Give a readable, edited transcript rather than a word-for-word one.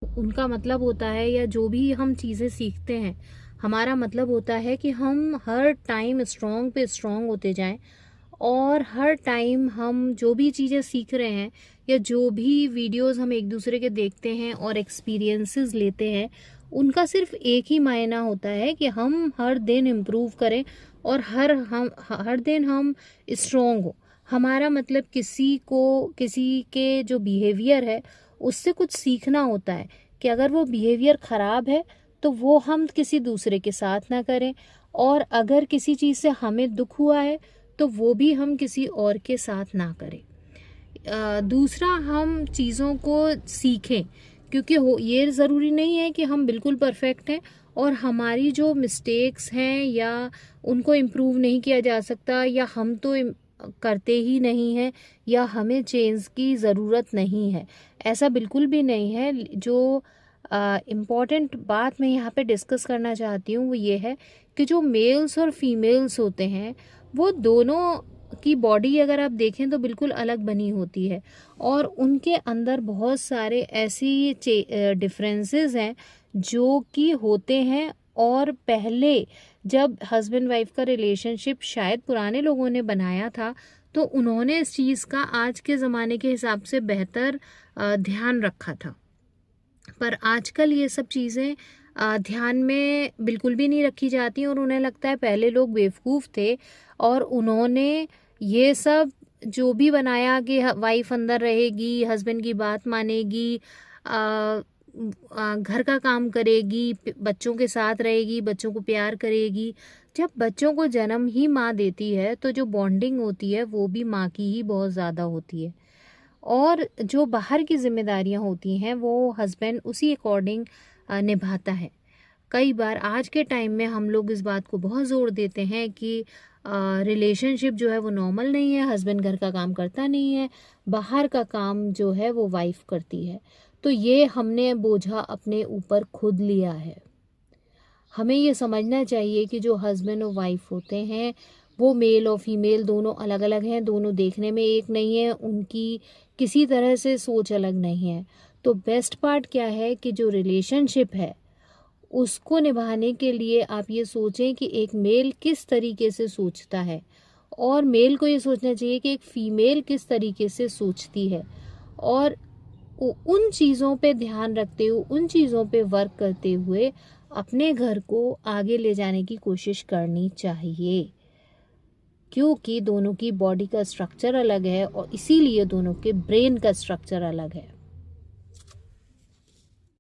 उनका मतलब होता है, या जो भी हम चीज़ें सीखते हैं, हमारा मतलब होता है कि हम हर टाइम स्ट्रॉन्ग पे स्ट्रॉन्ग होते जाएं, और हर टाइम हम जो भी चीज़ें सीख रहे हैं या जो भी वीडियोस हम एक दूसरे के देखते हैं और एक्सपीरियंसेस लेते हैं, उनका सिर्फ एक ही मायना होता है कि हम हर दिन इम्प्रूव करें और हर दिन हम स्ट्रॉन्ग हो। हमारा मतलब किसी के जो बिहेवियर है उससे कुछ सीखना होता है, कि अगर वो बिहेवियर ख़राब है तो वो हम किसी दूसरे के साथ ना करें, और अगर किसी चीज़ से हमें दुख हुआ है तो वो भी हम किसी और के साथ ना करें। दूसरा, हम चीज़ों को सीखें, क्योंकि ये ज़रूरी नहीं है कि हम बिल्कुल परफेक्ट हैं और हमारी जो मिस्टेक्स हैं या उनको इम्प्रूव नहीं किया जा सकता, या हम तो करते ही नहीं हैं, या हमें चेंज की ज़रूरत नहीं है। ऐसा बिल्कुल भी नहीं है। जो इम्पॉर्टेंट बात मैं यहाँ पे डिस्कस करना चाहती हूँ वो ये है कि जो मेल्स और फीमेल्स होते हैं, वो दोनों की बॉडी अगर आप देखें तो बिल्कुल अलग बनी होती है, और उनके अंदर बहुत सारे ऐसी डिफरेंसेस हैं जो कि होते हैं। और पहले जब हस्बैंड वाइफ का रिलेशनशिप शायद पुराने लोगों ने बनाया था, तो उन्होंने इस चीज़ का आज के ज़माने के हिसाब से बेहतर ध्यान रखा था। पर आजकल ये सब चीज़ें ध्यान में बिल्कुल भी नहीं रखी जाती, और उन्हें लगता है पहले लोग बेवकूफ़ थे और उन्होंने ये सब जो भी बनाया कि वाइफ अंदर रहेगी, हस्बैंड की बात मानेगी, घर का काम करेगी, बच्चों के साथ रहेगी, बच्चों को प्यार करेगी। जब बच्चों को जन्म ही माँ देती है तो जो बॉन्डिंग होती है वो भी माँ की ही बहुत ज़्यादा होती है, और जो बाहर की जिम्मेदारियां होती हैं वो हस्बैंड उसी अकॉर्डिंग निभाता है। कई बार आज के टाइम में हम लोग इस बात को बहुत ज़ोर देते हैं कि रिलेशनशिप जो है वो नॉर्मल नहीं है, हस्बैंड घर का काम करता नहीं है, बाहर का काम जो है वो वाइफ करती है। तो ये हमने बोझा अपने ऊपर खुद लिया है। हमें ये समझना चाहिए कि जो हस्बैंड और वाइफ होते हैं वो मेल और फीमेल दोनों अलग अलग हैं, दोनों देखने में एक नहीं है, उनकी किसी तरह से सोच अलग नहीं है। तो बेस्ट पार्ट क्या है कि जो रिलेशनशिप है उसको निभाने के लिए आप ये सोचें कि एक मेल किस तरीके से सोचता है, और मेल को ये सोचना चाहिए कि एक फीमेल किस तरीके से सोचती है, और उन चीज़ों पे ध्यान रखते हुए, उन चीज़ों पे वर्क करते हुए अपने घर को आगे ले जाने की कोशिश करनी चाहिए, क्योंकि दोनों की बॉडी का स्ट्रक्चर अलग है और इसीलिए दोनों के ब्रेन का स्ट्रक्चर अलग है।